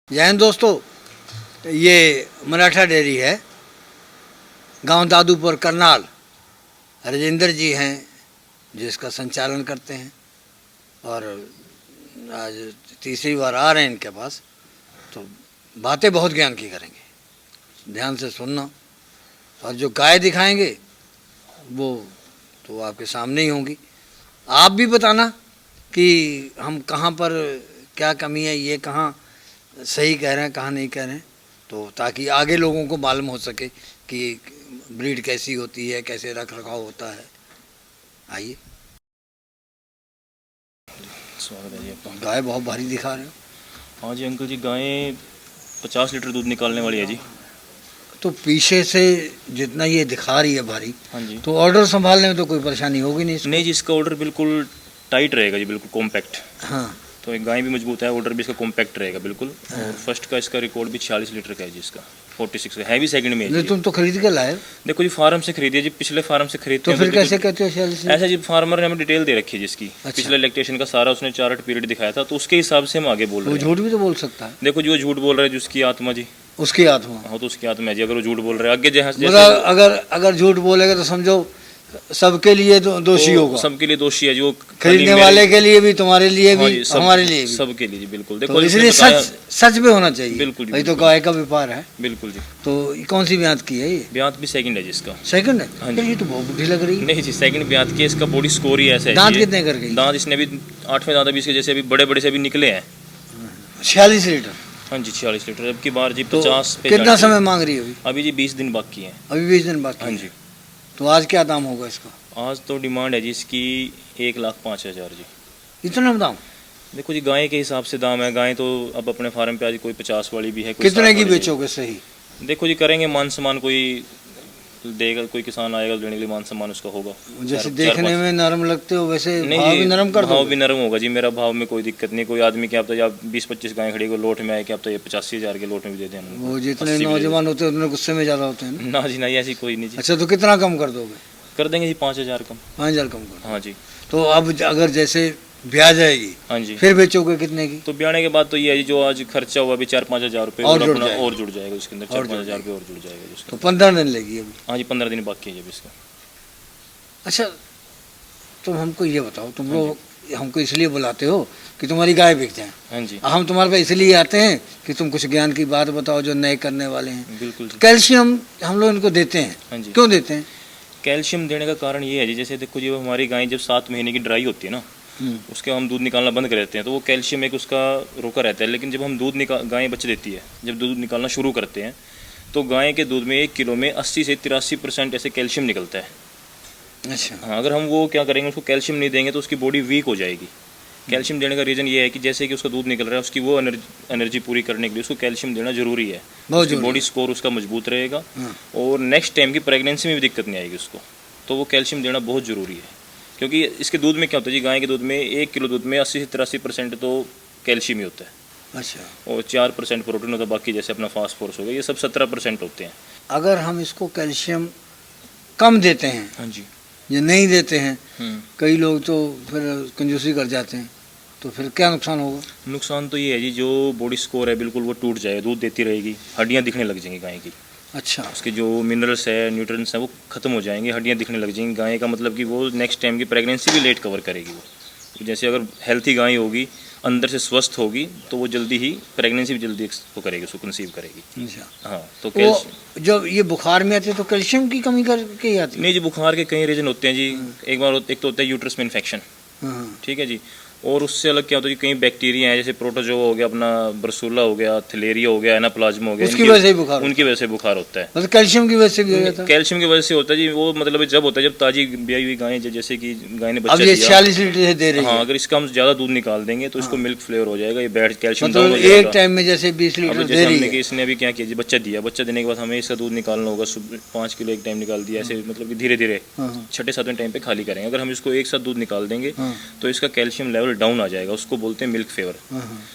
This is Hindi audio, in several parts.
जय हिंद दोस्तों, ये मराठा डेयरी है, गांव दादूपुर करनाल। राजेंद्र जी हैं जो इसका संचालन करते हैं और आज तीसरी बार आ रहे हैं इनके पास। तो बातें बहुत ज्ञान की करेंगे, ध्यान से सुनना। और जो गाय दिखाएंगे वो तो आपके सामने ही होंगी। आप भी बताना कि हम कहाँ पर क्या कमी है, ये कहाँ सही कह रहे हैं, कहाँ नहीं कह रहे हैं, तो ताकि आगे लोगों को मालूम हो सके कि ब्रीड कैसी होती है, कैसे रख रखाव होता है। आइए। स्वागत है जी आपका। गाय बहुत भारी दिखा रहे हो। हाँ जी अंकल जी, गाय 50 लीटर दूध निकालने वाली है जी। तो पीछे से जितना ये दिखा रही है भारी, हाँ जी। तो ऑर्डर संभालने में तो कोई परेशानी होगी नहीं इसको? नहीं जी, इसका ऑर्डर बिल्कुल टाइट रहेगा जी, बिल्कुल कॉम्पैक्ट। हाँ, तो एक गाय भी मजबूत है, ऑर्डर भी इसका कॉम्पैक्ट रहेगा बिल्कुल। और फर्स्ट का इसका रिकॉर्ड भी 46 लीटर का है जी इसका, 46 का है भी सेकंड में है नहीं जी। तुम तो खरीद के लाए हो। देखो जी, फार्म से खरीदिए जी, पिछले फार्म से खरीदते तो हैं फिर देखो कैसे कहते हो 46? ऐसा जी, फार्मर ने हमें डिटेल दे रखी है जिसकी। अच्छा। पिछले इलेक्ट्रेशन का सारा उसने चार्ट पीरियड दिखाया था, तो उसके हिसाब से हम आगे बोल वो रहे हैं। झूठ भी तो बोल सकता है। देखो जो झूठ बोल रहा है जी, उसकी आत्मा जी। उसकी आत्मा हाँ, तो उसकी आत्मा है जी। अगर वो झूठ बोल रहा है आगे जैसे मतलब अगर झूठ बोलेगा तो समझो सबके लिए दोषी होगा। सबके लिए दोषी है जो खरीदने वाले के लिए भी, तुम्हारे लिए हाँ भी, जी, हमारे लिए भी। सबके लिए जी बिल्कुल। तो देखो इसलिए सच भी होना चाहिए। बिल्कुल जी, भाई तो बिल्कुल। गाय का व्यापार है। बिल्कुल जी। तो ये कौन सी ब्यात की है ये? ब्यात भी सेकंड है जिसका। सेकंड है? हाँ जी। ये तो बहुत बुढ़ी लग रही है। नहीं जी, सेकंड ब्यात की है। इसका बॉडी स्कोर ही ऐसा है। दांत जी, कितने कर गई? दांत इसने अभी 8वें दांत अभी इसके जैसे अभी बड़े बड़े से अभी निकले हैं। 46 लीटर? हाँ जी, 46 लीटर। अब की बार जी तो 50 पे कितना जाती है। समय मांग रही है अभी? अभी जी 20 दिन बाकी है। अभी 20 दिन बाकी हाँ है। जी। तो आज क्या दाम होगा इसका? आज तो डिमांड है जी इसकी 1,05,000 जी। इतना दाम? देखो जी, गाय के हिसाब से दाम है। गाय तो अब अपने फार्म पे आज कोई 50 वाली भी है, कोई कितने 60 की वाली भी बेचोगे सही? है। देखो जी, करेंगे मान सम्मान, कोई देगा, कोई किसान आएगा लेने के लिए, मान सम्मान उसका होगा। जैसे देखने में नरम लगते हो वैसे भाव भी नरम कर दो? भाव भी नरम होगा जी मेरा। भाव में कोई दिक्कत नहीं। कोई आदमी के आप तो 20-25 गाय खड़ी को लोट में आए कि आप तो ये 85,000 के लोट में भी दे दें। वो जितने नौजवान होते हैं उतने गुस्से में ज्यादा होते हैं ना? ना जी नहीं, ऐसी कोई नहीं जी। अच्छा, तो कितना कम कर दोगे? कर देंगे जी 5,000 कम। 5,000 कम कर दो। हाँ जी। तो अब अगर जैसे ब्याज आएगी हाँ जी। फिर बेचोगे कितने की? तो ब्याने के बाद तो ये है जी, जो आज खर्चा हुआ अभी 4-5 हज़ार रुपये और जुड़ अपना जाएगा। और जुड़ जाएगा उसके अंदर। 4-5 हज़ार रुपये और जुड़ जाएगा उसके। तो 15 दिन लेगी अभी? हाँ जी, 15 दिन बाकी है जब इसका। अच्छा, तुम हमको ये बताओ, तुम लोग हमको इसलिए बुलाते हो कि तुम्हारी गाय बिक जाए। हाँ जी। हम तुम्हारे पास इसलिए आते हैं कि तुम कुछ ज्ञान की बात बताओ जो नए करने वाले हैं। बिल्कुल जी। कैल्शियम हम लोग इनको देते हैं। हाँ जी। क्यों देते हैं? कैल्शियम देने का कारण ये है जी, जैसे देखो जी, वो हमारी गाय जब 7 महीने की ड्राई होती है ना, उसके हम दूध निकालना बंद कर देते हैं, तो वो कैल्शियम एक उसका रोका रहता है। लेकिन जब हम गाय बच्चे देती है, जब दूध निकालना शुरू करते हैं, तो गाय के दूध में 1 किलो में 80 से 83% ऐसे कैल्शियम निकलता है। अच्छा। हाँ, अगर हम वो क्या करेंगे, उसको कैल्शियम नहीं देंगे तो उसकी बॉडी वीक हो जाएगी। कैल्शियम देने का रीज़न ये है कि जैसे कि उसका दूध निकल रहा है, उसकी वो एनर्जी पूरी करने के लिए उसको कैल्शियम देना जरूरी है। बहुत उसकी जरूरी बॉडी स्कोर उसका मजबूत रहेगा। हाँ। और नेक्स्ट टाइम की प्रेगनेंसी में भी दिक्कत नहीं आएगी उसको। तो वो कैल्शियम देना बहुत ज़रूरी है, क्योंकि इसके दूध में क्या होता है जी, गाय के दूध में 1 किलो दूध में 80 से 83% तो कैल्शियम ही होता है। अच्छा। और 4% प्रोटीन होता है। बाकी जैसे अपना फास्फोरस हो गया, ये सब 17% होते हैं। अगर हम इसको कैल्शियम कम देते हैं हाँ जी। या नहीं देते हैं, कई लोग तो फिर कंजूसी कर जाते हैं, तो फिर क्या नुकसान होगा? नुकसान तो ये है जी, जो बॉडी स्कोर है बिल्कुल वो टूट जाएगा। दूध देती रहेगी, हड्डियाँ दिखने लग जाएंगी गाय की। अच्छा। उसके जो मिनरल्स है, न्यूट्रिएंट्स हैं, वो खत्म हो जाएंगे, हड्डियाँ दिखने लग जाएंगी गाय का। मतलब कि वो नेक्स्ट टाइम की प्रेगनेंसी भी लेट कवर करेगी वो। तो जैसे अगर हेल्थी गाय होगी, अंदर से स्वस्थ होगी, तो वो जल्दी ही प्रेगनेंसी भी जल्दी वो करेगी, उसको कंसीव करेगी। अच्छा। हाँ, तो वो जब ये बुखार में आते हैं तो कैल्शियम की कमी करके ही आती है? नहीं जी, बुखार के कई रीजन होते हैं जी। एक तो होता है यूट्रस में इन्फेक्शन। हाँ। ठीक है जी। और उससे अलग क्या होता है जी, कई बैक्टीरिया हैं, जैसे प्रोटोजोआ हो गया, अपना ब्रुसुला हो गया, थलेरिया हो गया, एनाप्लाज्मा हो गया, उसकी वजह से ही बुखार? उनकी वजह से बुखार होता है। मतलब कैल्शियम की वजह से भी हो जाता है? कैल्शियम की वजह से होता है जी। वो मतलब जब होता है जब ताजी ब्याई हुई गाय, जैसे कि गाय ने बच्चा अब ये दिया। 46 लीटर से दे रही हाँ, है। अगर इसका हम ज्यादा दूध निकाल देंगे तो इसको मिल्क फ्लेवर हो जाएगा, ये बैठ कैल्शियम डाउन मतलब हो जाएगा। एक टाइम में जैसे 20 लीटर अब दे जैसे रही हमने है। कि इसने अभी क्या किया जी, बच्चा दिया, बच्चा देने के बाद हमें इसका दूध निकालना होगा। 5 किलो एक टाइम निकाल दिया, ऐसे मतलब कि धीरे धीरे हाँ। 6-7वें टाइम पे खाली करेंगे। अगर हम इसको एक साथ दूध निकाल देंगे हाँ। तो इसका कैल्शियम लेवल लेवल डाउन आ जाएगा, उसको बोलते हैं मिल्क फेवर।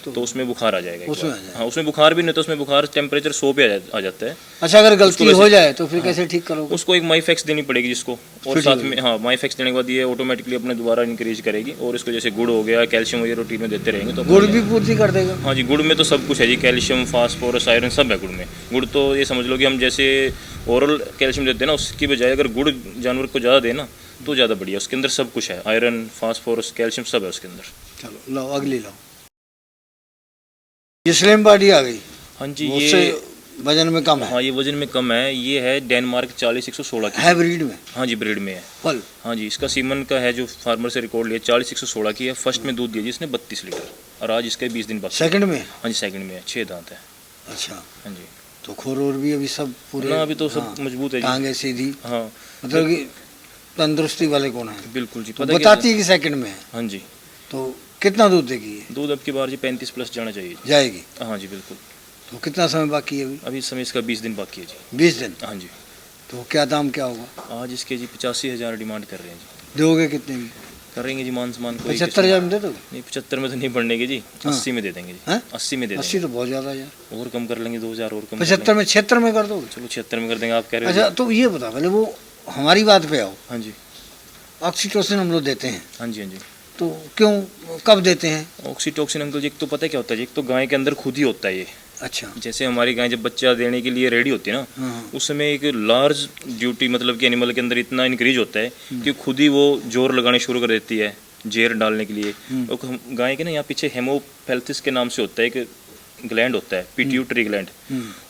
तो उसमें बुखार आ जाएगा एक उसमें बार। आ जाएगा। हाँ, उसमें बुखार भी नहीं तो उसमें बुखार टेम्परेचर 100 पे आ जाता है। अच्छा, अगर गलती वैसे- हो जाए तो फिर कैसे ठीक करोगे? उसको एक माइफेक्स देनी पड़ेगी जिसको, और फिर साथ ठीक में हाँ माइफेक्स देने के बाद ये ऑटोमेटिकली अपने दोबारा इंक्रीज करेगी। और इसको जैसे गुड़ हो गया, कैल्शियम ये रूटीन में देते रहेंगे तो गुड़ भी पूर्ति कर देगा? हाँ जी, गुड़ में तो सब कुछ है जी, कैल्शियम, फास्फोरस, आयरन सब है गुड़ में। गुड़ तो ये समझ लो कि हम जैसे ओरल कैल्शियम देते हैं ना, उसकी बजाय अगर गुड़ जानवर को ज़्यादा देना तो ज़्यादा बढ़िया। उसके अंदर सब कुछ है, आयरन, फास्फोरस, कैल्शियम सब है उसके अंदर। चलो लाओ, अगली लाओ। ये स्लिम बॉडी आ गई, हाँ जी, उससे ये वजन में कम है। हाँ ये वजन में कम है। ये है डेनमार्क 40-116 की। है ब्रीड में? हाँ जी, ब्रीड में है। फल हाँ जी, इसका सीमन का है जो फार्मर से रिकॉर्ड लिया 40-116 की है। फर्स्ट में दूध दिया जी इसने 32 लीटर, और आज इसके 20 दिन बाकी। सेकंड में? हाँ जी, सेकंड में है, 6 दांत है। अच्छा, हाँ जी, तो खोर और भी अभी सब पूरे? ना अभी तो सब हाँ, मजबूत है जी। टांगे सीधी, हाँ मतलब कि तंदुरुस्ती वाले कौन है? बिल्कुल जी, तो पता है बताती है कि सेकंड में है, हाँ जी, तो कितना दूध देगी ये? दूध अब की बार जी 35 प्लस जाना चाहिए जी। जाएगी? हाँ जी बिल्कुल। तो कितना समय बाकी है अभी? अभी इस समय इसका 20 दिन बाकी है जी। 20 दिन? हाँ जी, तो क्या दाम क्या होगा? आज इसके जी 85,000 डिमांड कर रहे हैं जी। दोगे कितने की? करेंगे जी मान सम्मान को। 75,000 में दे दोगे? नहीं 75 में तो नहीं बढ़ने जी, हाँ। 80 में दे देंगे जी। हैं? 80 में दे 80 देंगे, तो बहुत ज़्यादा यार। और कम कर लेंगे 2,000 और कम कर 75 में 76 में कर दोगे? लेंगे। चलो 76 में कर देंगे, आप कह रहे हो अच्छा, जी। तो ये बता पहले, वो हमारी बात पे आओ। हाँ जी, ऑक्सीटोसिन हम लोग देते हैं, हाँ जी, हाँ जी। तो क्यों, कब देते हैं? ऑक्सीटोसिन अंकल जी, एक तो पता है क्या होता है जी, एक तो गाय के अंदर खुद ही होता है ये। अच्छा, जैसे हमारी गाय जब बच्चा देने के लिए रेडी होती है ना, हाँ, उस समय एक लार्ज ड्यूटी मतलब कि एनिमल के अंदर इतना इंक्रीज होता है कि खुद ही वो जोर लगाने शुरू कर देती है जेर डालने के लिए। और गाय के ना यहाँ पीछे हेमोफेल्थिस के नाम से होता है, एक ग्लैंड होता है, पिट्यूटरी ग्लैंड।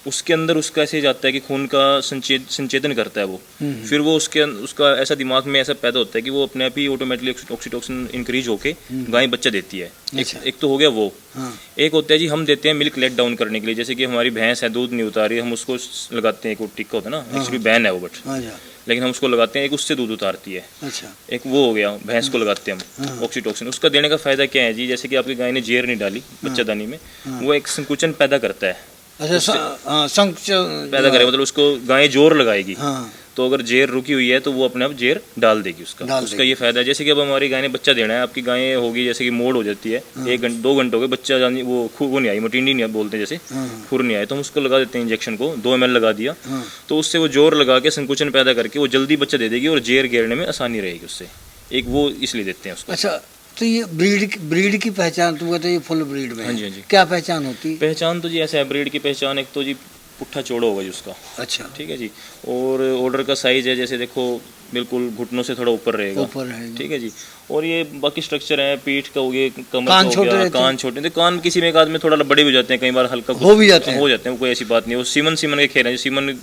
उसके अंदर उसका ऐसे जाता है कि खून का संचेदन करता है वो। फिर वो उसका ऐसा दिमाग में ऐसा पैदा होता है कि वो अपने आप ही ऑटोमेटिकली ऑक्सीटोसिन इंक्रीज होके गाय बच्चा देती है। एक तो हो गया वो। हाँ, एक होता है जी, हम देते हैं मिल्क लेट डाउन करने के लिए। जैसे कि हमारी भैंस है, दूध नहीं उतार रही, हम उसको लगाते हैं, एक वो टिक्का होता है ना, एक्चुअली बैन है वो, बट अच्छा, लेकिन हम उसको लगाते हैं, एक उससे दूध उतारती है। अच्छा, एक वो हो गया, भैंस को लगाते हैं हम ऑक्सीटोसिन। उसका देने का फायदा क्या है जी, जैसे कि आपकी गाय ने जेर नहीं डाली बच्चादानी में, वो एक संकुचन पैदा करता है, अच्छा, हाँ, पैदा करेगा, मतलब उसको गाय जोर लगाएगी। हाँ, तो अगर जेर रुकी हुई है तो वो अपने आप जेर डाल देगी उसका। डाल उसका देगी। ये फायदा है। जैसे कि अब हमारी गाय ने बच्चा देना है, आपकी गाय होगी जैसे कि मोड हो जाती है, 1-2 घंटे हो गए, बच्चा जानी वो नहीं आई, मोटिंडी नहीं बोलते जैसे, हाँ, खुर नहीं आए, तो हम उसको लगा देते हैं इंजेक्शन को, 2 ml लगा दिया, हाँ, तो उससे वो जोर लगा के संकुचन पैदा करके वो जल्दी बच्चा दे देगी और जेर गिरने में आसानी रहेगी उससे। एक वो इसलिए देते हैं उसको। अच्छा, तो ये ब्रीड की पहचान, तुम कहते हो ये फुल ब्रीड में है। हाँ जी, हाँ जी। क्या पहचान होती है? पहचान तो जी ऐसा है, ब्रीड की पहचान एक तो जी पुट्ठा चौड़ा होगा जी उसका, अच्छा, ठीक है जी। और ऑर्डर का साइज है जैसे देखो बिल्कुल घुटनों से थोड़ा ऊपर रहेगा, ऊपर है, ठीक है जी। और ये बाकी स्ट्रक्चर है, पीठ का हो गया, कमर कान का हो छोटे गया, रहते हैं। कान छोटे, तो कान किसी में एक आदमी थोड़ा बड़े भी हो जाते हैं, कई बार हल्का हो भी जाते हैं। हो जाते हैं, वो कोई ऐसी बात नहीं है। वो सीमन के खेल हैं, सीमन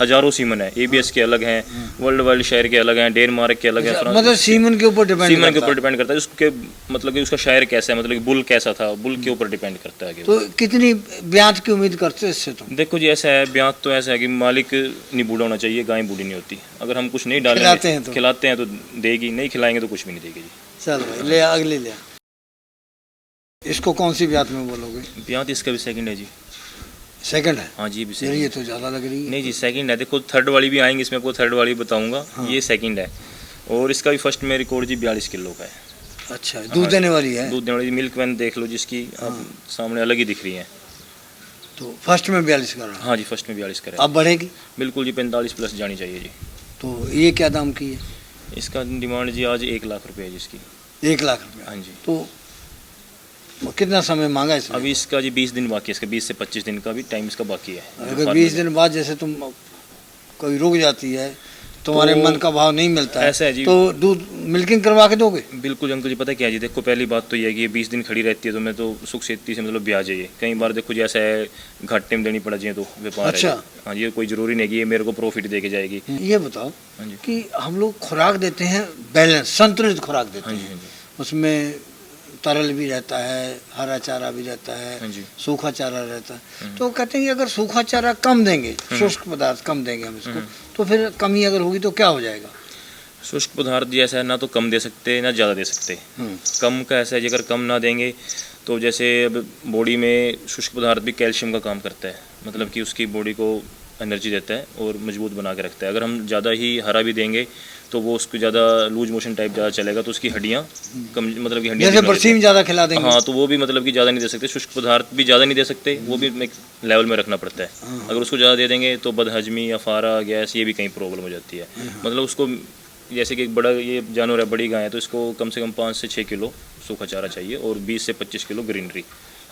हजारों सीमन है, एबीएस के अलग हैं, वर्ल्ड वाइड शेयर के अलग हैं, डेनमार्क के अलग हैं, मतलब सीमन के ऊपर डिपेंड सीमन के करता ऊपर डिपेंड करता है उसके, मतलब कि उसका शायर कैसा है, मतलब कि बुल कैसा था, बुल के ऊपर डिपेंड करता है। है। तो कितनी ब्याज की उम्मीद करते हो इससे तुम? देखो जी ऐसा है, ब्याज तो ऐसा है कि मालिक नहीं बूढ़ा होना चाहिए, गाय बूढ़ी नहीं होती। अगर हम कुछ नहीं खिलाते हैं तो? खिलाते हैं तो देगी, नहीं खिलाएंगे तो कुछ भी नहीं देगी जी। चल भाई, ले आ, अगले ले आ। इसको कौन सी ब्याज में बोलोगे? ब्याज इसका भी सेकंड है जी। सेकंड है? हाँ जी, भी यार ये सेकंड। तो ज़्यादा लग रही है। नहीं जी, सेकंड है। देखो थर्ड वाली भी आएंगे, इसमें आपको थर्ड वाली बताऊंगा। ये सेकंड है, और इसका भी फर्स्ट में रिकॉर्ड जी 42 किलो का है। अच्छा, दूध देने वाली है? दूध देने वाली मिल्क वैन देख लो जिसकी, आप सामने अलग ही दिख रही है। तो फर्स्ट में 42 कर रहा। हाँ जी, फर्स्ट में 42 का है। अब बढ़ेगी? बिल्कुल जी, 45 प्लस जानी चाहिए जी। तो ये क्या दाम की है? इसका डिमांड जी आज 1 लाख रुपये है जिसकी। 1 लाख रुपये? हाँ जी। तो कितना समय मांगा इसमें? अभी इसका जी 20 दिन बाकी है, इसका 20 से 25 दिन का भी टाइम इसका बाकी है। अगर 20 दिन बाद जैसे तुम कोई रुक जाती है, तुम्हारे तो मन का भाव नहीं मिलता है, ऐसा है जी। तो दूध मिल्किंग करवा के दोगे? बिल्कुल अंकल जी, पता क्या है जी, देखो पहली बात तो ये है कि ये 20 दिन खड़ी रहती है तो मैं तो सुख सेती से मतलब ब्याज है ये। कई बार देखो जैसा है घाटे में देनी पड़ जाए तो व्यापार अच्छा। है। हाँ, ये कोई जरूरी नहीं कि ये मेरे को प्रॉफिट दे के जाएगी। ये बताओ हाँ जी, कि हम लोग खुराक देते हैं बैलेंस, संतुलित खुराक देते हाँ जी, हैं, हाँ जी, उसमें तरल भी रहता है, हरा चारा भी रहता हाँ है, जी। सूखा चारा रहता है। तो कहते हैं कि अगर सूखा चारा कम देंगे, शुष्क पदार्थ कम देंगे हम इसको, तो फिर कमी अगर होगी तो क्या हो जाएगा? शुष्क पदार्थ जी ऐसा है, ना तो कम दे सकते ना ज़्यादा दे सकते। कम का ऐसा है, अगर कम ना देंगे तो जैसे अब बॉडी में शुष्क पदार्थ भी कैल्शियम का काम करता है, मतलब कि उसकी बॉडी को एनर्जी देता है और मजबूत बना के रखता है। अगर हम ज़्यादा ही हरा भी देंगे तो वो उसको ज़्यादा लूज मोशन टाइप ज़्यादा चलेगा, तो उसकी हड्डियाँ कम, मतलब कि हड्डियाँ जैसे बरसीम ज़्यादा खिला देंगे। हाँ, तो वो भी मतलब कि ज़्यादा नहीं दे सकते, शुष्क पदार्थ भी ज़्यादा नहीं दे सकते, वो भी एक लेवल में रखना पड़ता है। अगर उसको ज़्यादा दे देंगे तो बदहजमी या फारा गैस ये भी कहीं प्रॉब्लम हो जाती है। मतलब उसको जैसे कि एक बड़ा ये जानवर है, बड़ी गाय है, तो इसको कम से कम 5 से 6 किलो सूखा चारा चाहिए और 20 से 25 किलो ग्रीनरी।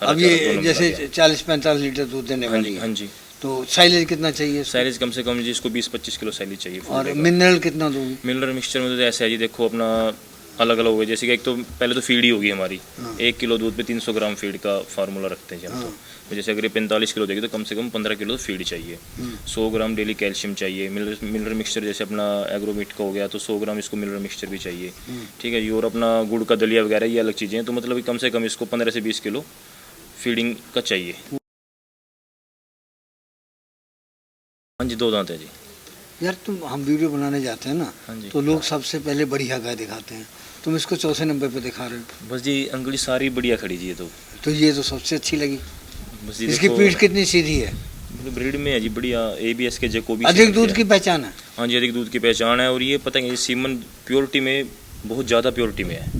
अब ये जैसे 40-45 लीटर दूध देने हाँ वाली जी, है, हाँ जी। तो साइलेज कितना चाहिए इसको? साइलेज कम से कम जी इसको 20-25 किलो साइलेज चाहिए। और मिनरल कितना दोगे? मिनरल मिक्सचर में तो ऐसे है जी, देखो अपना अलग अलग हो गया। जैसे कि एक तो पहले तो फीड ही होगी हमारी, 1 किलो दूध पे 300 ग्राम फीड का फार्मूला रखते हैं जी हम। तो जैसे अगर ये 45 किलो देगी तो कम से कम 15 किलो फीड चाहिए। 100 ग्राम डेली कैल्शियम चाहिए। मिनरल मिक्सचर जैसे अपना एग्रोमीट का हो गया तो 100 ग्राम इसको मिनरल मिक्सचर भी चाहिए, ठीक है जी। और अपना गुड़ का दलिया वगैरह ये अलग चीज़ें हैं, तो मतलब कम से कम इसको 15 से 20 किलो फीडिंग का चाहिए। हाँ जी, 2 दांत है जी। यार तुम, हम वीडियो बनाने जाते हैं ना, हाँ जी। तो लोग सबसे पहले बढ़िया गाय दिखाते हैं, तुम इसको चौथे नंबर पे दिखा रहे हो। बस जी अंकल जी सारी बढ़िया खड़ी जी ये तो ये तो सबसे अच्छी लगी। बस जी इसकी देखो, पीठ कितनी सीधी है? ब्रीड में है जी बढ़िया, ABS के जैकोबी। अधिक दूध की पहचान है। हाँ जी, अधिक दूध की पहचान है। और ये पता है सीमन प्योरिटी में बहुत ज़्यादा प्योरिटी में है,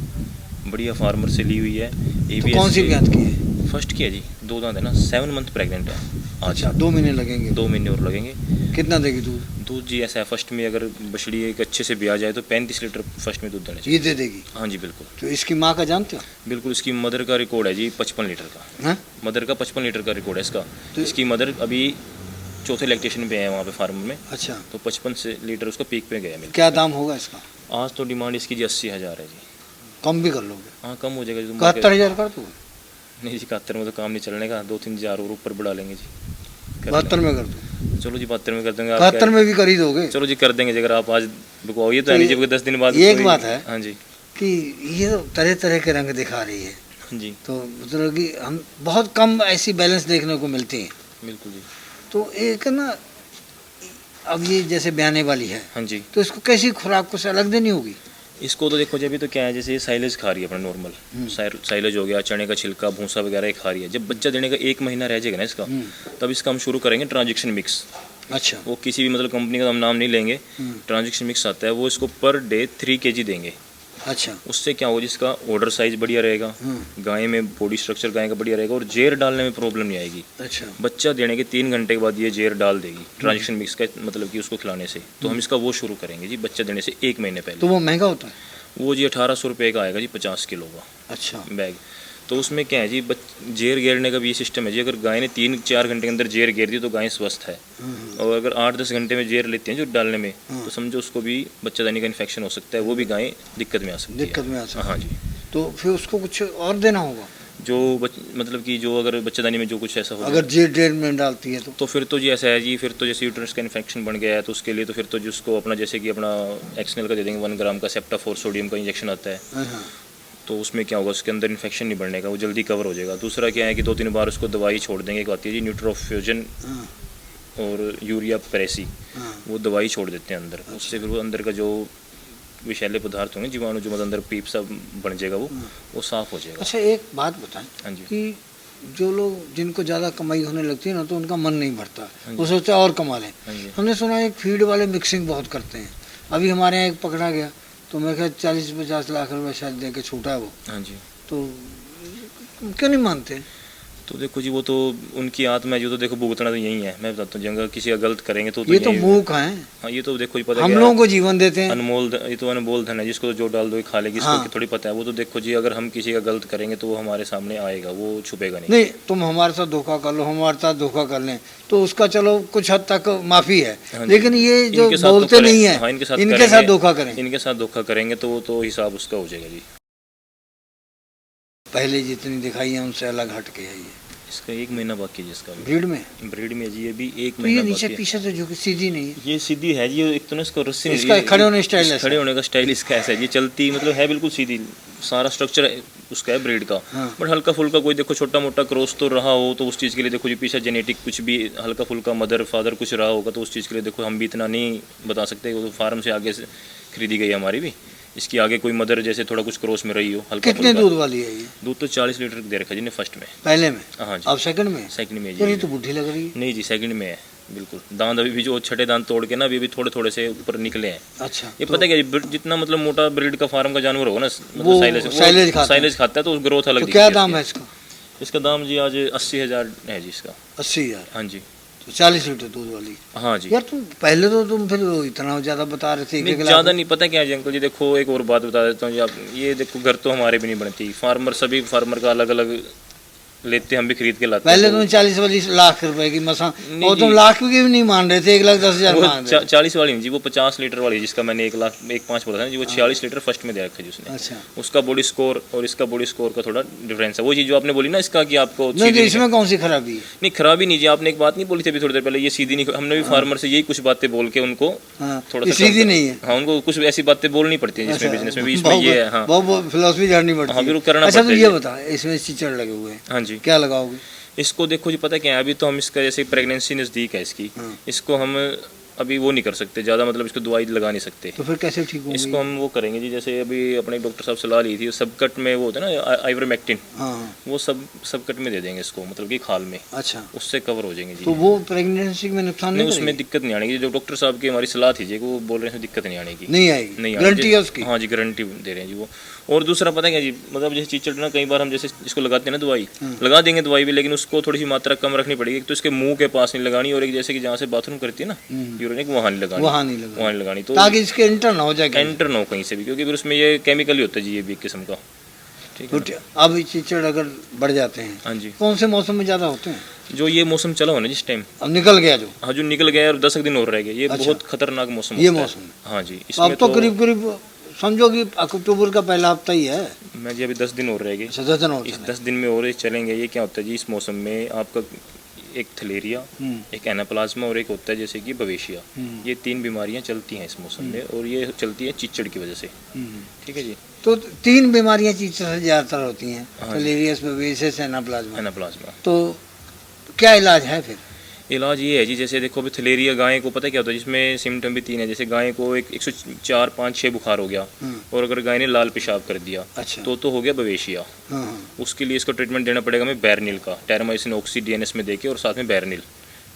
बढ़िया फार्मर से ली हुई है। तो ABS कौन सी से ब्यात की है? फर्स्ट की है जी, 2 दांत है ना, 7 मंथ प्रेग्नेंट है आज। अच्छा, 2 महीने लगेंगे। 2 महीने और लगेंगे। कितना देगी दूध? दूध जी ऐसा है, फर्स्ट में अगर बछड़ी एक अच्छे से ब्याह जाए तो 35 लीटर फर्स्ट में दूध देना चाहिए। ये दे देगी? हाँ जी बिल्कुल। तो इसकी माँ का जानते हो? बिल्कुल, इसकी मदर का रिकॉर्ड है जी 55 लीटर का। हाँ? मदर का 55 लीटर का रिकॉर्ड है इसका। तो इसकी मदर अभी चौथे लैक्टेशन पे है वहाँ पे फार्म में, अच्छा, तो 55 से लीटर उसका पीक पे गया मिल्क। क्या दाम होगा इसका? आज तो डिमांड इसकी जी 80,000 है जी। कम भी कर लोगे? हाँ कम हो जाएगा जी। 71,000 कर दोगे? नहीं जी, 71 में तो काम नहीं चलने का, 2-3 हज़ार और ऊपर बढ़ा लेंगे जी। 72 में कर दो? चलो जी 72 में कर देंगे। 71 में भी कर ही दोगे? चलो जी कर देंगे जी, अगर आप आज रुकवाइए तो आनी जी 10 दिन बाद। एक बात है हाँ जी, कि ये तो तरह तरह के रंग दिखा रही है, हाँ जी तो मतलब कि हम बहुत कम ऐसी बैलेंस देखने को मिलती है। बिल्कुल जी। तो एक ना, अब ये जैसे ब्याने वाली है, हाँ जी, तो इसको कैसी खुराक कुछ अलग देनी होगी? इसको तो देखो जी अभी तो क्या है, जैसे ये साइलेज खा रही है अपना नॉर्मल साइलेज हो गया, चने का छिलका, भूसा वगैरह ये खा रही है। जब बच्चा देने का 1 महीना रह जाएगा ना इसका, तब इसका हम शुरू करेंगे ट्रांजेक्शन मिक्स। अच्छा। वो किसी भी मतलब कंपनी का हम नाम नहीं लेंगे, ट्रांजेक्शन मिक्स आता है, वो इसको पर डे 3 kg देंगे। अच्छा। उससे क्या होगा, जिसका ऑर्डर साइज बढ़िया रहेगा, गाय में बॉडी स्ट्रक्चर गाय का बढ़िया रहेगा और जेर डालने में प्रॉब्लम नहीं आएगी। अच्छा। बच्चा देने के 3 घंटे के बाद ये जेर डाल देगी ट्रांजेक्शन मिक्स का, मतलब कि उसको खिलाने से। तो हम इसका वो शुरू करेंगे जी बच्चा देने से 1 महीने पहले। तो वो महंगा होता है? वो जी 1800 रुपये का आएगा जी, 50 किलो का अच्छा। बैग। तो उसमें क्या है जी, जेर घेरने का भी ये सिस्टम है जी। अगर गाय ने 3-4 घंटे के अंदर जेर घेर दी तो गाय स्वस्थ है, और अगर 8-10 घंटे में जेर लेती हैं जो डालने में, तो समझो उसको भी बच्चा देने का इन्फेक्शन हो सकता है, वो भी गाय दिक्कत में आ सकती है। दिक्कत में आ सकती है। हाँ जी। तो फिर उसको कुछ और देना होगा? जो मतलब कि जो अगर बच्चेदानी में जो कुछ ऐसा हो, अगर जेर डेढ़ में डालती है तो फिर तो जी ऐसा है जी, फिर तो जैसे यूट्रस का इन्फेक्शन बन गया है तो उसके लिए तो फिर तो जिसको अपना जैसे कि अपना एक्सनल का दे देंगे 1 ग्राम का सेप्टाफोर सोडियम का इंजेक्शन आता है। हाँ। तो उसमें क्या होगा, उसके अंदर इन्फेक्शन नहीं बढ़ने का, वो जल्दी कवर हो जाएगा। दूसरा क्या है कि 2-3 बार उसको दवाई छोड़ देंगे, एक आती है जी न्यूट्रोफ्यूजन और यूरिया प्रेसी, वो दवाई छोड़ देते हैं अंदर। उससे फिर वो अंदर का जो विषैले पदार्थ होंगे, जीवाणु जो मतलब अंदर पीप सा बन जाएगा, वो साफ हो जाएगा। अच्छा, एक बात बताएं। हाँ जी। कि जो लोग जिनको ज़्यादा कमाई होने लगती है ना, तो उनका मन नहीं भरता, वो सोचता है और कमा लें। हमने सुना है एक फीड वाले मिक्सिंग बहुत करते हैं। अभी हमारे यहाँ एक पकड़ा गया, तो मैं क्या 40-50 लाख रुपये शायद दे के छूटा है वो। हाँ जी। तो क्यों नहीं मानते? तो देखो जी, वो तो उनकी आत्मा है, जो तो देखो भुगतना तो यही है। मैं बताता हूँ, अगर किसी का गलत करेंगे तो ये तो मूर्ख हैं। हाँ, ये तो देखो जी पता हम लोगों को जीवन देते हैं, अनमोल, ये तो अनमोल धन है, जिसको तो जो डाल दो खा लेगी, इसको थोड़ी पता है। वो तो देखो जी, अगर हम किसी का गलत करेंगे तो वो हमारे सामने आएगा, वो छुपेगा नहीं। तुम हमारे साथ धोखा कर लो, हमारे साथ धोखा कर लें, तो उसका चलो कुछ हद तक माफी है, लेकिन ये जो बोलते नहीं है, इनके साथ धोखा करें, इनके साथ धोखा करेंगे तो वो तो हिसाब उसका हो जाएगा जी। पहले जितनी दिखाई है उनसे अलग हट के है ये। इसका 1 महीना बाकी है इसका ब्रीड में जी, ये भी 1 तो महीना ये नीचे बाकी पीछे तो झुकी सीधी नहीं है, ये सीधी है जी। एक तो ना इसका रस्सी, इसका खड़े होने स्टाइल है, खड़े होने का स्टाइल इसका ऐसा है, ये चलती मतलब है बिल्कुल सीधी, सारा स्ट्रक्चर उसका है ब्रीड का। बट हल्का फुल्का कोई देखो छोटा मोटा क्रॉस तो रहा हो, तो उस चीज़ के लिए देखो जी पीछे जेनेटिक कुछ भी हल्का फुल्का मदर फादर कुछ रहा होगा, तो उस चीज़ के लिए देखो हम भी इतना नहीं बता सकते। वो तो फार्म से आगे से खरीदी गई हमारी भी, इसकी आगे कोई मदर जैसे थोड़ा कुछ क्रॉस में रही हो हल्का। कितने दूध वाली है ये? दूध तो 40 लीटर दे रखा जी ने फर्स्ट में, पहले में। हाँ जी। अब सेकंड में? सेकंड में ये जी। तो बुढ़ी लग रही है। नहीं जी, सेकंड में है। बिल्कुल। दांत अभी भी जो छठे दांत तोड़ के ना अभी थोड़े थोड़े से ऊपर निकले हैं। अच्छा, ये पता है क्या, जितना मतलब मोटा ब्रीड का फार्म का जानवर होगा ना, वो मतलब साइलेज खाता है तो ग्रोथ अलग तो क्या दिखती दाम है इसका? इसका दाम जी आज 80,000 है जी इसका। 80,000? हाँ जी। तो 40 लीटर दूध वाली? हाँ जी। यार तुम पहले तो तुम फिर इतना ज्यादा बता रहे थे, नहीं ज़्यादा नहीं, पता क्या है जी अंकल जी, देखो एक और बात बता देता हूँ जी, आप ये देखो घर तो हमारे भी नहीं बनती, फार्मर सभी फार्मर का अलग अलग लेते हैं, हम भी खरीद के लाते पहले हैं। तुम 40 वाली लाख रुपए की मसा, नहीं और तुम जी। लाख की भी नहीं मान रहे थे, 1,10,000 मांग रहे थे। 40 वाली नहीं जी, वो 50 लीटर वाली जिसका मैंने 1,05,000 बोला था ना जी, वो 46 लीटर फर्स्ट में दे रखा है जी उसने। अच्छा, उसका बॉडी स्कोर और इसका बॉडी स्कोर का थोड़ा डिफरेंस है। वो चीज़ जो आपने बोली ना इसका कि आपको नहीं तो इसमें कौन सी खराबी है? नहीं खराबी नहीं जी, आपने एक बात नहीं बोली थी अभी थोड़ी देर पहले, ये सीधी नहीं, हमने भी फार्मर से यही कुछ बातें बोल के उनको हाँ, थोड़ा ये सा सीधी नहीं है। हाँ, उनको कुछ ऐसी बातें बोलनी पड़ती है जिसमें बिजनेस में भी, इसमें ये है। हाँ बहुत फिलोसफी जाननी पड़ती हाँ, है। बिल्कुल करना अच्छा पड़ता तो है ये जी। बता, इसमें चिचड़ लगे हुए हैं, हाँ जी। क्या लगाओगे? इसको देखो जी, पता क्या है, अभी तो हम इसका जैसे प्रेगनेंसी नज़दीक है इसकी, हाँ। इसको हम अभी वो नहीं कर सकते ज़्यादा, मतलब इसको दवाई लगा नहीं सकते। तो फिर कैसे ठीक होंगे? इसको हम वो करेंगे जी, जैसे अभी अपने डॉक्टर साहब सलाह ली थी, सब कट में वो होता है ना आइवरमेक्टिन, हाँ, वो सब कट में दे देंगे इसको, मतलब कि खाल में, अच्छा, उससे कवर हो जाएंगे जी। तो वो प्रेगनेंसी में नुकसान नहीं नहीं उसमें करेगी? दिक्कत नहीं आएगी, जो डॉक्टर साहब की हमारी सलाह थी जी, वो बोल रहे हैं दिक्कत नहीं आने की। नहीं आएगी, नहीं गारंटी है उसकी? हाँ जी, गारंटी दे रहे हैं जी वो। और दूसरा पता है क्या जी, मतलब जैसे चीचड़ ना कई बार हम जैसे इसको लगाते हैं ना दवाई, लगा देंगे दवाई भी, लेकिन उसको थोड़ी सी मात्रा कम रखनी पड़ेगी। एक तो इसके मुंह के पास नहीं लगानी, और एक जैसे कि जहाँ से बाथरूम करती है ना यूरिन, वहाँ नहीं लगानी, वहाँ नहीं लगा, वहाँ नहीं लगानी, तो ताकि इसके इंटर ना हो जाए कहीं। एंटर ना हो कहीं से भी, क्योंकि फिर उसमें ये केमिकल ही होता है जी, ये भी एक किस्म का। ठीक है तो अब ये चिचड़ अगर बढ़ जाते हैं, हाँ जी। कौन से मौसम में ज्यादा होते हैं? जो ये मौसम चला हो ना जिस टाइम, अब निकल गया जो, हाँ जो निकल गया और 10 दिन और रह गए, ये अच्छा। बहुत खतरनाक मौसम ये होता है। मौसम? हाँ जी। अब इसमें तो करीब करीब समझो कि अक्टूबर का पहला हफ्ता ही है। मैं जी अभी 10 दिन और रह गए, 10 दिन और इस चले। 10 दिन में और ये चलेंगे। ये क्या होता है जी, इस मौसम में आपका एक थलेरिया, एक एनाप्लाज्मा और एक होता है जैसे कि बवेशिया, ये 3 बीमारियां चलती हैं इस मौसम में, और ये चलती है चिचड़ की वजह से। ठीक है जी। तो 3 बीमारियां चिचड़ से ज्यादातर होती हैं, हाँ। फलेरियस, बवेशियस, एनाप्लाज्मा। एनाप्लाज्मा। तो क्या इलाज है फिर? इलाज ये है जी, जैसे देखो अभी थलेरिया गाय को पता क्या होता है, जिसमें सिम्टम भी 3 है। जैसे गाय को 104, 5, 6 बुखार हो गया, और अगर गाय ने लाल पेशाब कर दिया, अच्छा, तो हो गया बवेशिया। हाँ, उसके लिए इसको ट्रीटमेंट देना पड़ेगा हमें बैरनिल का, टेरामाइसिन ऑक्सी डीएनएस में देके, और साथ में बैरनिल।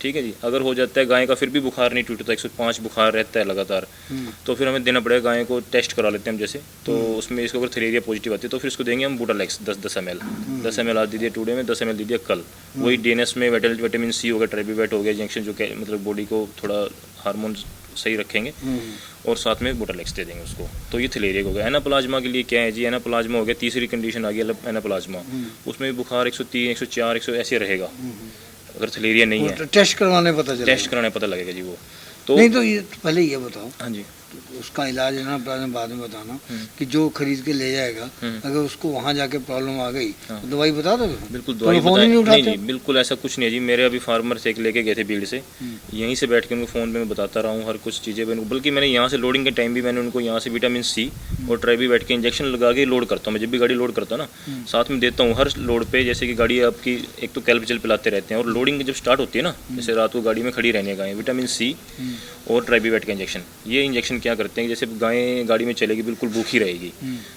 ठीक है जी। अगर हो जाता है गाय का फिर भी बुखार नहीं टूटता, 105 बुखार रहता है लगातार, तो फिर हमें देना पड़ेगा, गाय को टेस्ट करा लेते हैं हम जैसे, तो उसमें इसको अगर थलेरिया पॉजिटिव आती है तो फिर इसको देंगे हम बूटालेक्स 10 ml, 10 ml आज दे दिया टुडे में, 10 ml दे दिया कल। वही डीएनएस में विटामिन सी हो गया, ट्रेबीवेट हो गया इंजेक्शन, जो मतलब बॉडी को थोड़ा हार्मोन सही रखेंगे, और साथ में बूटालेक्स दे देंगे उसको। तो ये थलेरिया हो गया। एनाप्लाज्मा के लिए क्या है जी, एनाप्लाज्मा हो गया, तीसरी कंडीशन आ गई एनाप्लाज्मा, उसमें भी बुखार 103, 104, 100 ऐसे रहेगा अगर थलेरिया नहीं है। टेस्ट करवाने पता चलेगा? टेस्ट कराने पता लगेगा जी वो। तो नहीं तो ये पहले ये बताओ, हाँ जी, उसका इलाज है ना, बाद में बताना कि जो खरीद के ले जाएगा, अगर उसको वहाँ जाके प्रॉब्लम आ गई तो दवाई बता दोगे? बिल्कुल तो दवाई फोन ही नहीं नहीं उठाते? नहीं, बिल्कुल ऐसा कुछ नहीं है जी। मेरे अभी फार्मर से एक लेके गए थे भीड़ से, यहीं से बैठ के उनको फ़ोन पे मैं बताता रहा हूँ हर कुछ चीज़ें, बल्कि मैंने यहाँ से लोडिंग के टाइम भी मैंने उनको यहाँ से विटामिन सी और ट्रेबीवेट के इंजेक्शन लगा के लोड करता हूँ। मैं जब भी गाड़ी लोड करता हूँ ना, साथ में देता हूँ हर लोड पे। जैसे कि गाड़ी आपकी एक तो कैल्पजल पिलाते रहते हैं, और लोडिंग जब स्टार्ट होती है ना, जैसे रात को गाड़ी में खड़ी रहने का, विटामिन सी और ट्रेबीवेट का इंजेक्शन। ये इंजेक्शन क्या करते हैं, जैसे गाय गाड़ी में चलेगी बिल्कुल भूखी रहेगी,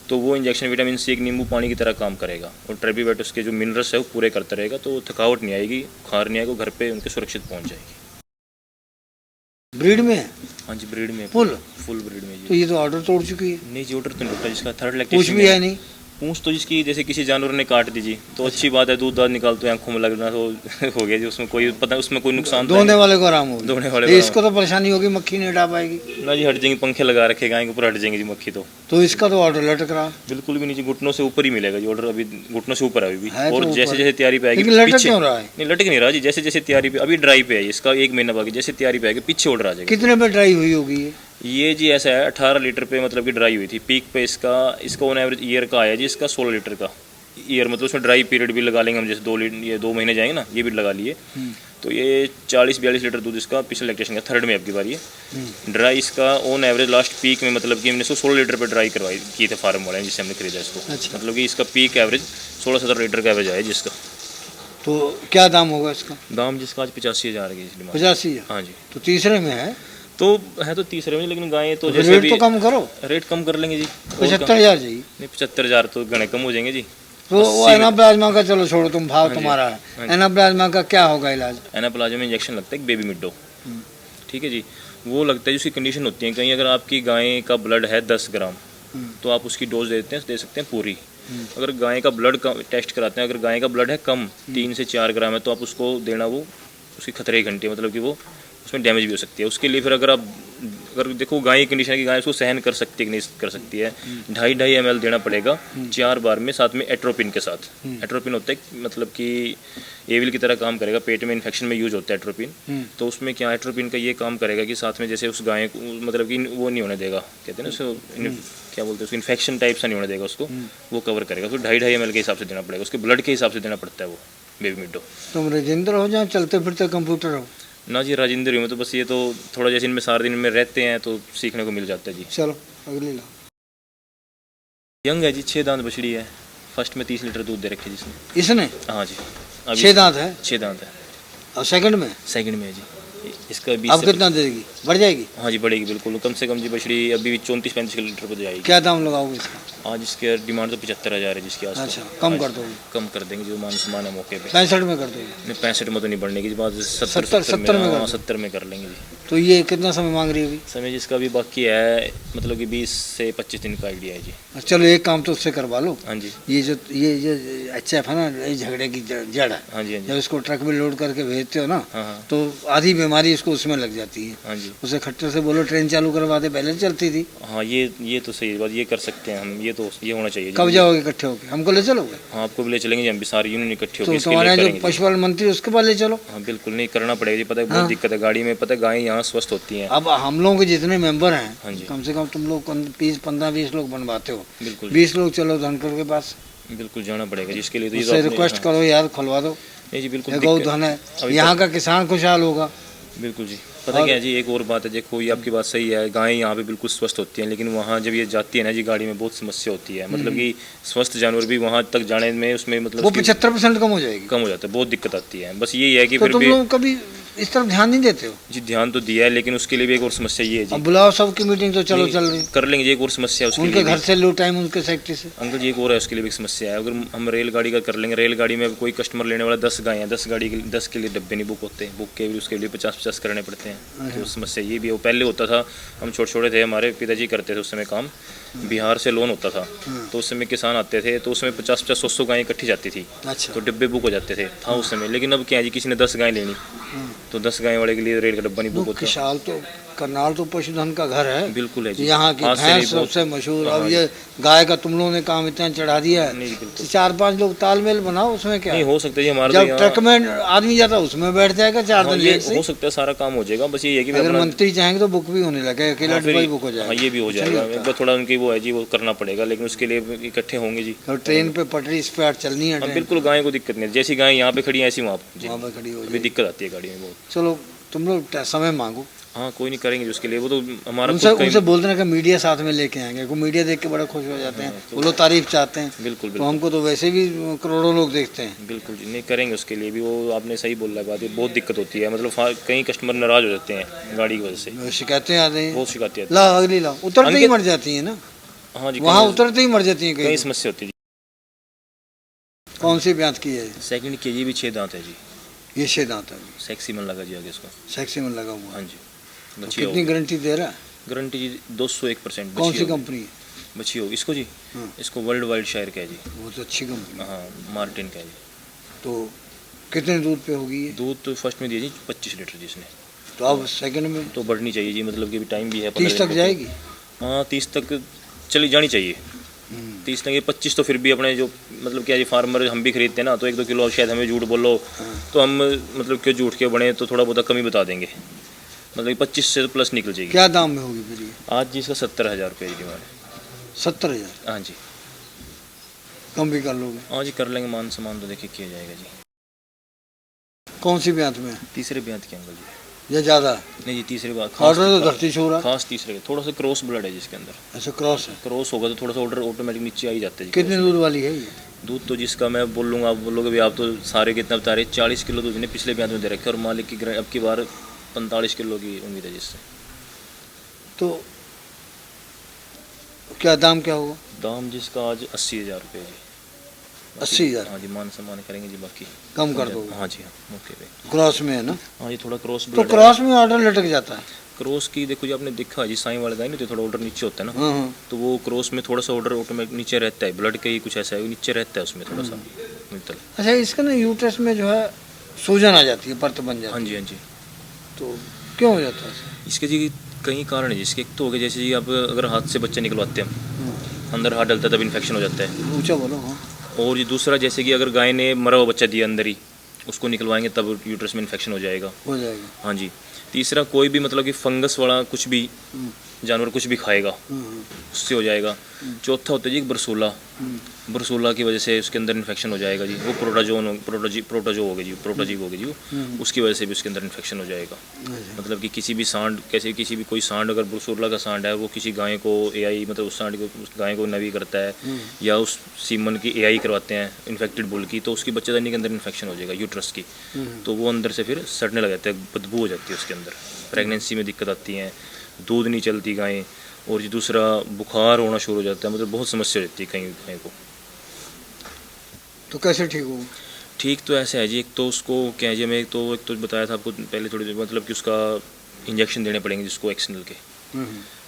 तो वो इंजेक्शन विटामिन सी एक नींबू पानी की तरह काम करेगा, और ट्रेबीवेट उसके जो मिनरल्स है वो पूरे करता रहेगा, तो थकावट नहीं आएगी, बुखार नहीं आएगा, घर पे उनके सुरक्षित पहुंच जाएगी। ब्रीड में है? हाँ जी, ब्रीड में फुल ब्रीड में तो जी। ये तो ऑर्डर तोड़ चुकी है। नहीं जी, ऑर्डर तो नहीं टूटा जिसका, थर्ड कुछ लैक्टेशन भी है नहीं? पूंछ तो जिसकी जैसे किसी जानवर ने काट दी जी, तो अच्छी बात है, दूध दाद निकाल तो आंखों में लगना तो हो गया जी, उसमें कोई पता, उसमें कोई नुकसान तो धोने नहीं। वाले को आराम होगी, धोने वाले ये को इसको तो परेशानी होगी, मक्खी नहीं हटा पाएगी ना जी, हट जाएंगे, पंखे लगा रखे गाय के ऊपर हट जाएंगे जी मक्खी तो इसका तो ऑर्डर लटक रहा बिल्कुल भी नहीं जी, घुटनों से ऊपर ही मिलेगा जी ऑर्डर, अभी घुटनों से ऊपर है अभी भी। है तो और ऊपर। जैसे जैसे तैयारी पे आएगी लेकिन लटक पीछे क्यों रहा है? नहीं, लटक नहीं रहा जी, जैसे जैसे तैयारी पे, अभी ड्राई पे है इसका 1 महीना बाकी, जैसे तैयारी पे आएगी पीछे ऑर्डर आ जाएगा। कितने पे ड्राई हुई होगी ये जी ऐसा है 18 लीटर पे मतलब कि ड्राई हुई थी पीक पे, इसका ऑन एवरेज ईयर का आया जी, इसका 16 लीटर का ईयर, मतलब उसमें ड्राई पीरियड भी लगा लेंगे हम, जैसे 2 महीने जाएंगे ना, ये भी लगा लिए, तो ये 40-42 लीटर दूध इसका पिछले लैक्टेशन का, थर्ड में आपकी बारी है। ड्राई इसका ऑन एवरेज लास्ट पीक में, मतलब कि हमने इसको 16 लीटर पे ड्राई करवाई की थे फार्म वाले जिससे हमने खरीदा इसको। अच्छा। मतलब कि इसका पीक एवरेज 16-17 लीटर का एवरेज आया जिसका। तो क्या दाम होगा इसका? दाम जिसका आज 85,000 है इसलिए। 85? हाँ जी। तो तीसरे में है तो तीसरे में, लेकिन गाय तो जैसे रेट भी तो कम करो, रेट कम कर लेंगे जी। 75,000 चाहिए। नहीं 75,000 तो गणे कम हो जाएंगे जी। तो वो 80 एनाप्लाज्मा का चलो छोड़ो, तुम भाव हाँ जी, तुम्हारा हाँ है, जी। एनाप्लाज्मा का क्या होगा इलाज? एनाप्लाज्मा में इंजेक्शन लगता है एक बेबी मिडो, ठीक है जी। वो लगता है, जिसकी कंडीशन होती है कहीं अगर आपकी गाय का ब्लड है 10 ग्राम तो आप उसकी डोज दे सकते हैं पूरी। अगर गाय का ब्लड टेस्ट कराते हैं, अगर गाय का ब्लड है कम 3 से 4 ग्राम है तो आप उसको देना, वो उसकी खतरे की घंटी है, मतलब कि वो उसमें डैमेज भी हो सकती है। उसके लिए फिर अगर देखो गाय की कंडीशन है कि गाय उसको सहन कर सकती है कि नहीं कर सकती है, 2.5 ml देना पड़ेगा 4 बार में, साथ में एट्रोपिन के साथ। एट्रोपिन होता है मतलब कि एविल की तरह काम करेगा, पेट में इन्फेक्शन में यूज होता है एट्रोपिन। तो उसमें क्या एट्रोपिन का ये काम करेगा कि साथ में जैसे उस गाय को मतलब कि वो नहीं होने देगा, कहते हैं ना उसको क्या बोलते हैं, उसको इन्फेक्शन टाइप सा नहीं होने देगा उसको, वो कवर करेगा। उसको 2.5 ml के हिसाब से देना पड़ेगा, उसके ब्लड के हिसाब से देना पड़ता है वो बेबी मिडो। तुम राजेंद्र हो जहाँ चलते फिरते कंप्यूटर हो? ना जी राजेंद्र ही में तो बस ये तो थोड़ा जैसे इनमें सारे दिन में रहते हैं तो सीखने को मिल जाता है जी। चलो अगली लो। यंग है जी, 6 दांत बछड़ी है, फर्स्ट में 30 लीटर दूध दे रखे जिसने। इसने हाँ जी, 6 दांत है 6 दांत है, और सेकंड में सेकंड में है जी। इसका 20 अब से कितना देगी, बढ़ जाएगी? हाँ जी बढ़ेगी बिल्कुल, कम से कम जी बछड़ी अभी भी 34-35 लीटर पर जाएगी। क्या दाम लगाओगे इसका? आज इसके डिमांड तो 75,000 है जिसकी आज। अच्छा, कम कर दोगे? कम कर देंगे जो मान सम्मान है मौके पे। 65 में कर दोगे? नहीं 65 में तो नहीं बढ़ने की जी बात, 70 70 में कर दो। 70 में कर लेंगे जी। तो ये कितना समय मांग रही होगी? समय जिसका भी बाकी है मतलब कि 20 से 25 दिन का आइडिया है जी। चलो एक काम तो उससे करवा लो, हाँ जी, ये जो HF है ना, ये झगड़े की जड़ है। हाँ जी, हाँ जब जी, इसको ट्रक में लोड करके भेजते हो ना, हाँ हाँ तो आधी बीमारी इसको उसमें लग जाती है। हाँ जी, उसे खट्टर से बोलो ट्रेन चालू करवा दे, पहले चलती थी। हाँ ये तो सही बात, ये कर सकते हैं हम, ये तो ये होना चाहिए जी। कब जाओगे इकट्ठे होके, हमको ले चलोगे? हाँ आपको भी ले चलेंगे जी, हम भी सारी यूनियन इकट्ठी तो होकर इसके तुम्हारे लिए जो करेंगे जी। पशुपालन मंत्री उसके पास ले चलो। हाँ बिल्कुल, नहीं करना पड़ेगा जी, पता है हाँ। बहुत दिक्कत है गाड़ी में, पता है गायें यहाँ स्वस्थ होती हैं। अब हम लोगों के जितने मेंबर हाँ हैं, जी। कम से कम तुम लोग 15-20 लोग बनवाते हो, बिल्कुल 20 लोग चलो धनखड़ के पास, बिल्कुल जाना पड़ेगा जिसके लिए तो ये तो उससे अपने- रिक्वेस्ट हाँ, करो यार खुलवा दो, नहीं जी बिल्कुल ये गौ दिक्कत- धन है, अभी यहाँ का किसान खुशहाल होगा। बिल्कुल जी। पता क्या है जी, एक और बात है, देखो ये आपकी बात सही है, गायें यहाँ पे बिल्कुल स्वस्थ होती हैं, लेकिन वहाँ जब ये जाती है ना जी गाड़ी में बहुत समस्या होती है, मतलब कि स्वस्थ जानवर भी वहाँ तक जाने में उसमें मतलब वो उसकी 75% कम हो जाएगी। कम हो जाता है, बहुत दिक्कत आती है। बस यही है कि तो फिर तुम भी लोग कभी इस तरफ ध्यान नहीं देते हो? जी ध्यान तो दिया है, लेकिन उसके लिए भी एक और समस्या ये है जी। अब बुलाओ सबकी मीटिंग, तो चलो नहीं, चल रही, कर लेंगे जी, एक और समस्या है उसके उनके लिए घर भी। से लो टाइम, उनके सेक्रेटरी से। अंकल जी एक और है उसके लिए भी एक समस्या है, अगर हम रेलगाड़ी का कर लेंगे, रेलगाड़ी में कोई कस्टमर लेने वाला 10 गाय हैं, 10 के लिए डब्बे नहीं बुक होते, बुक के भी उसके लिए 50-50 करने पड़ते हैं। तो समस्या ये भी है, वो पहले होता था, हम छोटे थे, हमारे पिताजी करते थे उस समय काम, बिहार से लोन होता था, तो उस समय किसान आते थे, तो उस समय 50-50 100 गायें इकट्ठी जाती थी, अच्छा, तो डब्बे बुक हो जाते थे था उस समय। लेकिन अब क्या है जी, किसी ने 10 गाय लेनी तो 10 गाय वाले के लिए रेल का डब्बा नहीं बुक होता। किसाल तो करनाल तो पशुधन का घर है, बिल्कुल है जी, यहाँ की आज से नहीं भैंस बहुत- सबसे मशहूर। हाँ अब जी। ये गाय का तुम लोगों ने काम इतना चढ़ा दिया है, नहीं बिल्कुल 4-5 लोग तालमेल बनाओ, उसमें क्या नहीं है? हो सकता है जी, हमारा तो जब यहाँ ट्रक में आदमी जाता है उसमें बैठ जाएगा 4 हाँ, दिन ये लेट से। हो सकता है सारा काम हो जाएगा, बस ये है कि भी अगर अपना- मंत्री चाहेंगे तो बुक भी होने लगे, अकेला हाँ, फिर डिब्बा ही बुक हो जाएगा। हाँ ये भी हो अच्छा जाएगा, नहीं एक होता। बार थोड़ा उनकी वो है जी, वो करना पड़ेगा, लेकिन उसके लिए इकट्ठे होंगे जी। और ट्रेन पे पटरी स्पीड चलनी है, हाँ ट्रेन बिल्कुल, गाय को दिक्कत नहीं है, जैसी गाय यहाँ पे खड़ी है ऐसी वहाँ पे जी, वहाँ पे खड़ी हो अभी जाएगी। दिक्कत आती है गाड़ी में बहुत। चलो तुम लोग समय मांगो हाँ कोई नहीं करेंगे जी उसके लिए, वो तो हमारा उनसे, खुद का ही- उनसे बोल देना कि मीडिया साथ में लेके आएंगे, वो मीडिया देख के बड़ा खुश हो जाते हैं, वो लोग तारीफ चाहते हैं। बिल्कुल तो बिल्कुल हमको तो वैसे भी करोड़ों लोग देखते हैं। बिल्कुल जी, नहीं करेंगे उसके लिए भी, वो आपने सही बोला है बात, ये बहुत दिक्कत होती है, मतलब कई कस्टमर नाराज हो जाते हैं गाड़ी की वजह से, शिकायतें आ रही हैं, बहुत शिकायतें आती ला अगली लाओ, उतरते ही अंकित- मर जाती है ना, हैं। हाँ जी, वहाँ उतरते ही मर जाती है कई कहीं। समस्या होती है कौन सी ब्यात की है? जी। सेकंड के जी भी 6 दांत है जी, ये 6 दांत है, सेक्सी मन लगा जी आगे इसको। सेक्सी में लगा हुआ हाँ है। जी, तो बच्ची कितनी होगी, गारंटी दे रहा है? गारंटी जी 201%। कौन सी कंपनी है? बच्ची होगी इसको जी, हाँ। इसको वर्ल्ड वाइड शायर का है जी, वो तो अच्छी कंपनी है। हाँ मार्टिन का है जी। तो कितने दूध पे होगी ये? दूध तो फर्स्ट में दिया जी 25 लीटर जिसने, तो अब सेकंड में तो बढ़नी चाहिए जी, मतलब कि अभी टाइम भी है 30 तक जाएगी। हाँ 30 तक चली जानी चाहिए, 30 तक। ये 25 तो फिर भी अपने जो मतलब क्या जी फार्मर हम भी खरीदते हैं ना, तो 1-2 किलो शायद हमें झूठ बोलो तो हम मतलब क्यों झूठ के बने, तो थोड़ा बहुत कमी बता देंगे, मतलब 25 से प्लस निकल जाएगी। क्या दाम में होगी फिर ये? आज जी इसका 70,000 रुपये जी डिमांड है। 70,000 हाँ जी, कम भी कर लोगे? हाँ जी कर लेंगे, मान सम्मान तो देखिए किया जाएगा जी। कौन सी ब्यात में है? तीसरे ब्यात के अंकल जी, या ज़्यादा नहीं जी तीसरे बात ऑर्डर तो धरती छू रहा है। खास तीसरे का थोड़ा सा क्रॉस ब्लड है जिसके अंदर, ऐसे क्रॉस है। क्रॉस होगा तो थोड़ा सा ऑर्डर ऑटोमेटिक नीचे आ ही जाता है जी। कितने दूध वाली है ये? दूध तो जिसका मैं बोल लूँगा, आप बोलोगे भी आप तो सारे कितना बता रहे, 40 किलो दूध ने पिछले ब्याज में दे रखे, और मालिक की अब की बार 45 किलो की उम्मीद है जिससे। तो क्या दाम क्या होगा? दाम जिसका आज 80,000 रुपये जी। 80,000 हाँ जी, मान सम्मान करेंगे जी, बाकी कम कर दो। हाँ जी, हाँ मौके पे। क्रॉस में है ना, हाँ जी, थोड़ा क्रॉस तो ब्लड है। क्रॉस में ऑर्डर लटक जाता है। क्रॉस की देखो जी, आपने देखा जी साईं वाले गाय नहीं तो थोड़ा ऑर्डर नीचे होता है ना, हाँ हाँ। तो वो क्रॉस में थोड़ा सा ऑर्डर ऑटोमेटिक नीचे रहता है, ब्लड का ही कुछ ऐसा है, वो नीचे रहता है उसमें थोड़ा सा मिलता है। अच्छा, इसका ना यूट्रस में जो है सूजन आ जाती है, परत बन जाती हाँ है, जी, हाँ जी। तो क्यों हो जाता है ऐसा? इसके जी कई कारण है जिसके, एक तो हो गया जैसे जी आप अगर हाथ से बच्चे निकलवाते हैं हम, अंदर हाथ डलता है तब इन्फेक्शन हो जाता है। ऊंचा बोलो। हाँ, और ये दूसरा जैसे कि अगर गाय ने मरा हुआ बच्चा दिया अंदर ही, उसको निकलवाएंगे तब यूट्रस में इन्फेक्शन हो जाएगा। हो जाएगा। हाँ जी। तीसरा कोई भी मतलब कि फंगस वाला कुछ भी जानवर कुछ भी खाएगा उससे हो जाएगा। चौथा होता है जी बरसूला, बरसूला की वजह से उसके अंदर इन्फेक्शन हो जाएगा जी, वो प्रोटाजो हो गई जी, प्रोटाजीव हो गई जी, वो उसकी वजह से भी उसके अंदर इन्फेक्शन हो जाएगा। मतलब कि किसी भी सांड, कैसे किसी भी कोई सांड अगर बरसूला का सांड है वो किसी गाय को एआई मतलब उस सांड को उस गाय को नवी करता है या उस सीमन की एआई करवाते हैं इन्फेक्टेड बुल की, तो उसकी बच्चेदानी के अंदर इन्फेक्शन हो जाएगा यूट्रस की, तो वो अंदर से फिर सड़ने लग जाता है, बदबू हो जाती है उसके अंदर, प्रेगनेंसी में दिक्कत आती है, दूध नहीं चलती गाय, और जी दूसरा बुखार होना शुरू हो जाता है, मतलब बहुत समस्या रहती है कहीं गाय को। तो कैसे ठीक हो? ठीक तो ऐसे है जी, एक तो उसको क्या है जी, मैं एक तो बताया था आपको पहले थोड़ी देर, मतलब कि उसका इंजेक्शन देने पड़ेंगे जिसको एक्सनल के,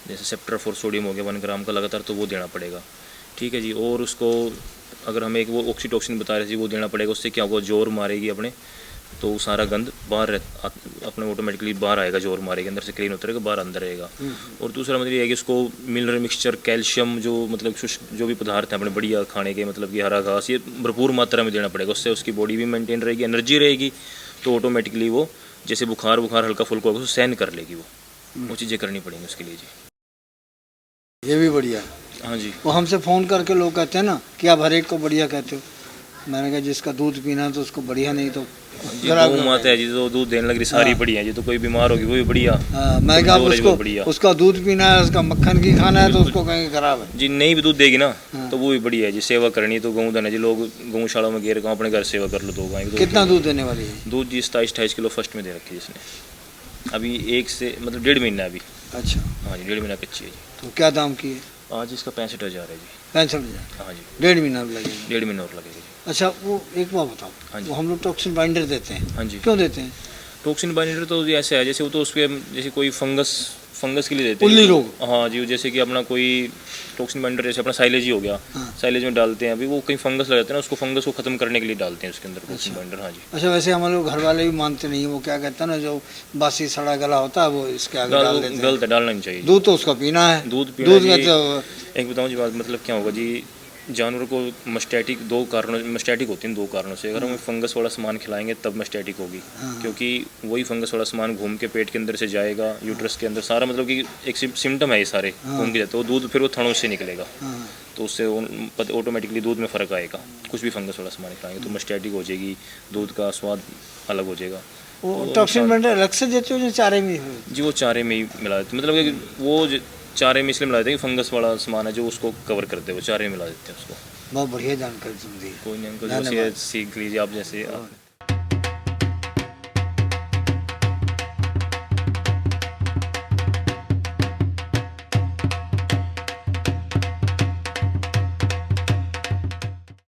जैसे सेप्ट्राफोर सोडियम हो गया 1 ग्राम का लगातार, तो वो देना पड़ेगा। ठीक है जी। और उसको अगर हमें एक वो ऑक्सीटोसिन बता रहे थे वो देना पड़ेगा, उससे क्या होगा, जोर मारेगी अपने, तो वो सारा गंद बाहर अपने ऑटोमेटिकली बाहर आएगा, जोर मारेगा, अंदर से क्लीन होता रहेगा, बाहर अंदर रहेगा। और दूसरा मतलब ये है कि उसको मिनरल मिक्सचर, कैल्शियम, जो मतलब जो भी पदार्थ हैं अपने बढ़िया खाने के, मतलब कि हरा घास, ये भरपूर मात्रा में देना पड़ेगा, उससे उसकी बॉडी भी मेंटेन रहेगी, एनर्जी रहेगी, तो ऑटोमेटिकली वो जैसे बुखार हल्का फुल्का होगा उसको सहन कर लेगी, वो चीज़ें करनी पड़ेंगी उसके लिए जी। ये भी बढ़िया। हाँ जी। वो हमसे फ़ोन करके लोग कहते हैं ना कि आप हर एक को बढ़िया कहते हो, मैंने कहा जिसका दूध पीना है तो उसको बढ़िया, नहीं तो जी गौ माता है जी, तो दूध देने लग रही सारी बढ़िया जी, तो कोई बीमार होगी वो भी बढ़िया। मैं कहा बढ़िया, उसका दूध पीना है, उसका मक्खन की खाना है, तो उसको कहेंगे खराब है जी, नहीं भी दूध देगी ना तो वो भी बढ़िया है जी। सेवा करनी तो गौधन है जी, लोग गौशाला में घेर अपने घर सेवा कर लो, तो गाय कितना दूध देने वाली है? दूध जी 27-28 किलो फर्स्ट में दे रखी है जिसने, अभी 1 से मतलब 1.5 महीना अभी। अच्छा। हाँ जी, 1.5 महीना कच्ची है जी। तो क्या दाम की है? आज इसका 65,000 है जी। 65,000? हाँ जी। 1.5 महीना लगेगा? 1.5 महीना और लगेगा जी। अच्छा, वो एक बात बताओ, हाँ जी। वो हम लोग टॉक्सिन बाइंडर देते हैं, हाँ जी। क्यों देते हैं? टॉक्सिन बाइंडर तो ऐसे है जैसे वो तो उसके जैसे कोई फंगस के लिए देते हैं। उल्ली रोग? हाँ जी, जैसे कि अपना कोई टॉक्सिन बाइंडर जैसे अपना साइलेज ही हो गया, हाँ। साइलेज में डालते हैं, अभी वो कहीं फंगस लग जाते हैं ना, उसको फंगस को खत्म करने के लिए डालते हैं उसके अंदर टॉक्सिन बाइंडर। हाँ जी। अच्छा, वैसे हमारे लोग घर वाले भी मानते नहीं है, वो क्या कहते हैं ना, जो बासी सड़ा गला होता है वो इसके आगे डाल देते हैं। गलत है, डालना नहीं चाहिए। दूध तो उसका पीना है, दूध दूध जी, कहते हो। एक बताऊँ जी बात, मतलब क्या होगा जी, जानवर को मस्टैटिक होती है 2 कारणों से। अगर हम फंगस वाला सामान खिलाएंगे तब मस्टैटिक होगी, क्योंकि वही फंगस वाला सामान घूम के पेट के अंदर से जाएगा, यूट्रस के अंदर सारा, मतलब कि एक सिम्टम है ये सारे घूम के जाते, वो दूध फिर वो थनों से निकलेगा, तो उससे ऑटोमेटिकली दूध में फ़र्क आएगा। कुछ भी फंगस वाला सामान खिलाएंगे तो मस्टैटिक हो जाएगी, दूध का स्वाद अलग हो जाएगा। वो टॉक्सिन बाइंडर अलग से देते हो जो चारे में? जी वो चारे में ही मिला देते, मतलब कि वो चारे में इसलिए मिला देते हैं कि फंगस वाला सामान है जो उसको कवर करते हैं, वो चारे में मिला देते हैं उसको। बहुत बढ़िया जानकारी तुम दी। कोई नहीं, अंकल जैसे सीख लीजिए आप, जैसे